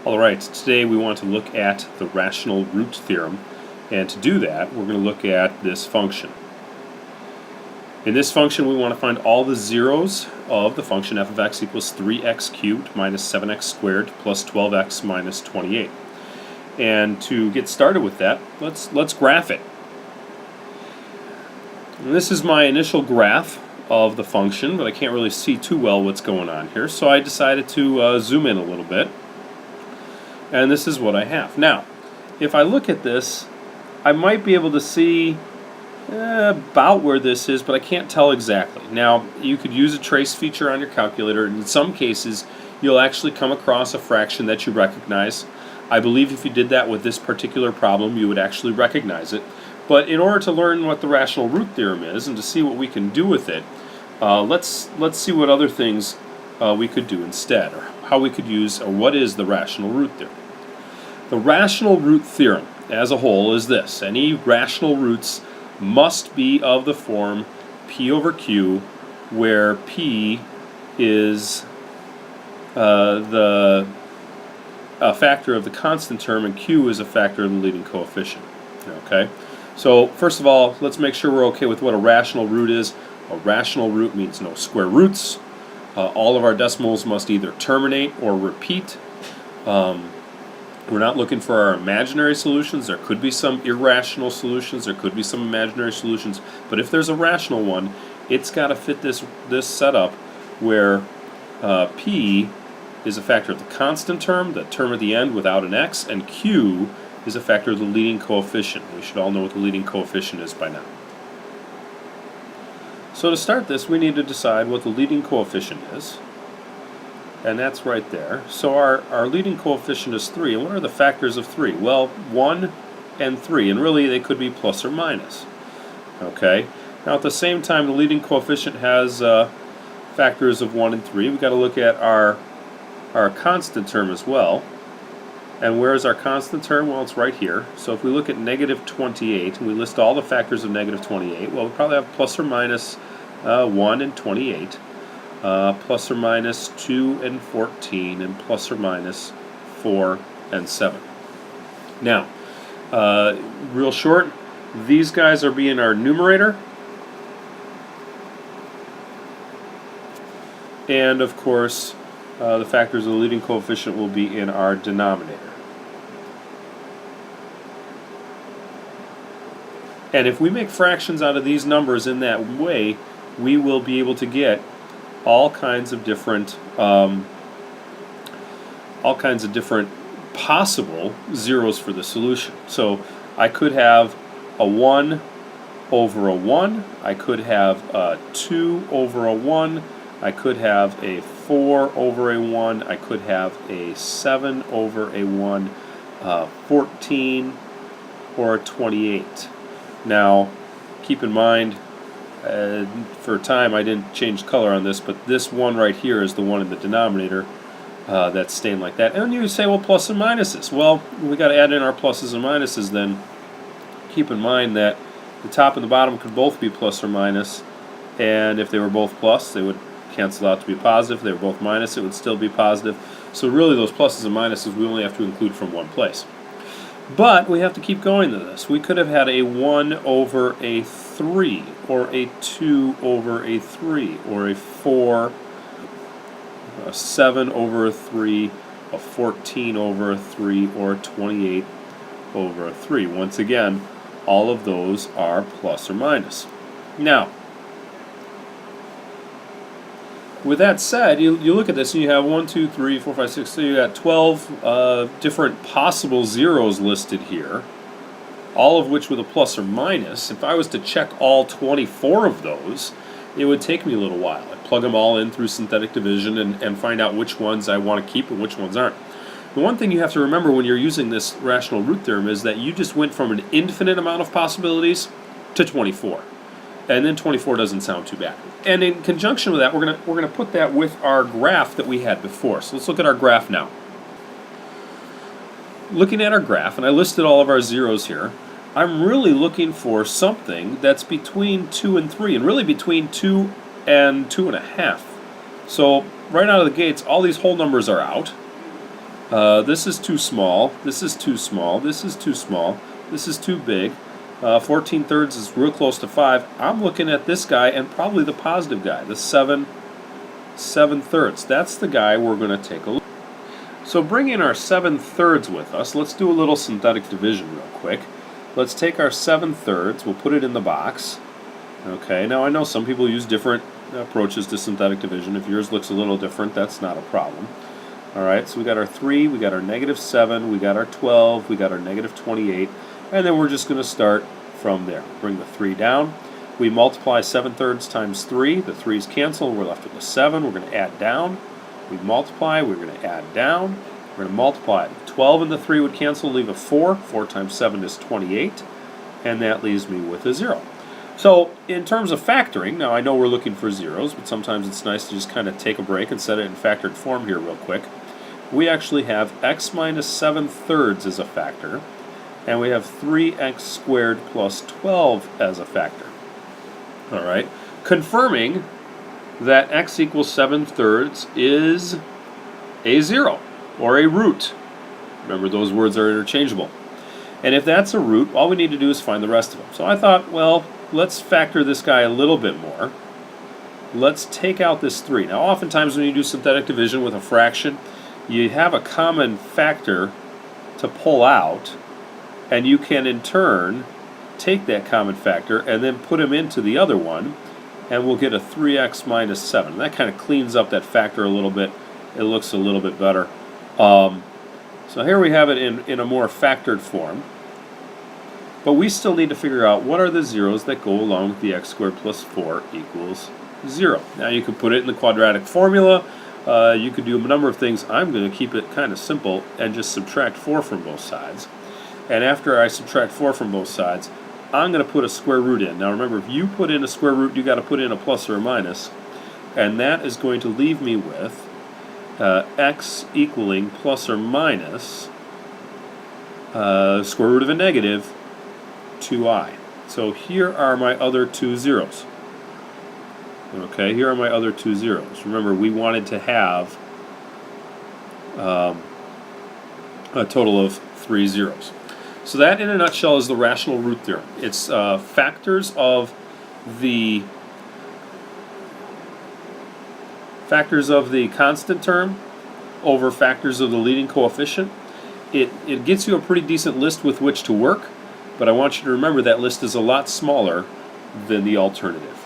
Alright, today we want to look at the rational root theorem, and to do that we're going to look at this function. In this function we want to find all the zeros of the function f of x equals 3x cubed minus 7x squared plus 12x minus 28. And to get started with that, let's graph it. And this is my initial graph of the function, but I can't really see too well what's going on here, so I decided to zoom in a little bit. And this is what I have. Now, if I look at this, I might be able to see about where this is, but I can't tell exactly. Now, you could use a trace feature on your calculator, and in some cases, you'll actually come across a fraction that you recognize. I believe if you did that with this particular problem, you would actually recognize it. But in order to learn what the rational root theorem is and to see what we can do with it, let's see what other things we could do instead, or how we could use, or what is the rational root theorem. The rational root theorem as a whole is this: any rational roots must be of the form p over q, where p is a factor of the constant term and q is a factor of the leading coefficient. Okay? So first of all, let's make sure we're okay with what a rational root is. A rational root means no square roots. All of our decimals must either terminate or repeat. We're not looking for our imaginary solutions. There could be some irrational solutions. There could be some imaginary solutions. But if there's a rational one, it's got to fit this setup where p is a factor of the constant term, the term at the end without an x, and q is a factor of the leading coefficient. We should all know what the leading coefficient is by now. So to start this, we need to decide what the leading coefficient is. And that's right there. So our leading coefficient is 3. And what are the factors of 3? Well, 1 and 3. And really, they could be plus or minus. Okay? Now, at the same time, the leading coefficient has factors of 1 and 3. We've got to look at our constant term as well. And where is our constant term? Well, it's right here. So if we look at negative 28, and we list all the factors of negative 28, well, we probably have plus or minus 1 and 28. Plus or minus 2 and 14, and plus or minus 4 and 7. Now, real short, these guys are being our numerator, and of course, the factors of the leading coefficient will be in our denominator. And if we make fractions out of these numbers in that way, we will be able to get all kinds of different possible zeros for the solution. So I could have a 1 over a 1, I could have a 2 over a 1, I could have a 4 over a 1, I could have a 7 over a 1, 14, or a 28. Now, keep in mind, for time I didn't change color on this, but this one right here is the one in the denominator that's staying like that. And you say, well, plus and minuses. Well, we got to add in our pluses and minuses then. Keep in mind that the top and the bottom could both be plus or minus, and if they were both plus, they would cancel out to be positive. If they were both minus, it would still be positive. So really those pluses and minuses we only have to include from one place. But we have to keep going to this. We could have had a 1 over a 3, or a 2 over a 3, or a 4, a 7 over a 3, a 14 over a 3, or a 28 over a 3. Once again, all of those are plus or minus. Now, with that said, you look at this and you have 1, 2, 3, 4, 5, 6, so you got 12 different possible zeros listed here, all of which with a plus or minus. If I was to check all 24 of those, it would take me a little while. I'd plug them all in through synthetic division and find out which ones I want to keep and which ones aren't. The one thing you have to remember when you're using this rational root theorem is that you just went from an infinite amount of possibilities to 24. And then 24 doesn't sound too bad. And in conjunction with that, we're gonna put that with our graph that we had before. So let's look at our graph now. Looking at our graph, and I listed all of our zeros here, I'm really looking for something that's between 2 and 3, and really between 2 and 2.5. So right out of the gates, all these whole numbers are out. This is too small. This is too small. This is too small. This is too big. 14 thirds is real close to 5. I'm looking at this guy and probably the positive guy, the 7 thirds. That's the guy we're going to take a look at. So bringing our 7 thirds with us, let's do a little synthetic division real quick. Let's take our 7 thirds, we'll put it in the box. Okay, now I know some people use different approaches to synthetic division. If yours looks a little different, that's not a problem. Alright, so we got our 3, we got our -7, we got our 12, we got our -28, and then we're just going to start from there. Bring the 3 down. We multiply 7 thirds times 3. The 3's cancel, we're left with a 7. We're going to add down. We multiply, we're going to add down. We're going to multiply. 12 and the 3 would cancel, leave a 4. 4 times 7 is 28, and that leaves me with a 0. So in terms of factoring, now I know we're looking for zeros, but sometimes it's nice to just kind of take a break and set it in factored form here real quick. We actually have x minus 7 thirds as a factor, and we have 3x squared plus 12 as a factor. All right, confirming that x equals 7 thirds is a 0, or a root. Remember, those words are interchangeable. And if that's a root, all we need to do is find the rest of them. So I thought, well, let's factor this guy a little bit more. Let's take out this 3. Now, oftentimes when you do synthetic division with a fraction, you have a common factor to pull out, and you can in turn take that common factor and then put him into the other one, and we'll get a 3x minus 7. That kind of cleans up that factor a little bit. It looks a little bit better. So here we have it in a more factored form. But we still need to figure out what are the zeros that go along with the x squared plus 4 equals 0. Now you could put it in the quadratic formula. You could do a number of things. I'm going to keep it kind of simple and just subtract 4 from both sides. And after I subtract 4 from both sides, I'm going to put a square root in. Now remember, if you put in a square root, you got to put in a plus or a minus. And that is going to leave me with x equaling plus or minus square root of a negative 2i. So here are my other 2 zeros. Okay, here are my other 2 zeros. Remember, we wanted to have a total of 3 zeros. So that, in a nutshell, is the rational root theorem. It's factors of the constant term over factors of the leading coefficient. It gets you a pretty decent list with which to work, but I want you to remember that list is a lot smaller than the alternative.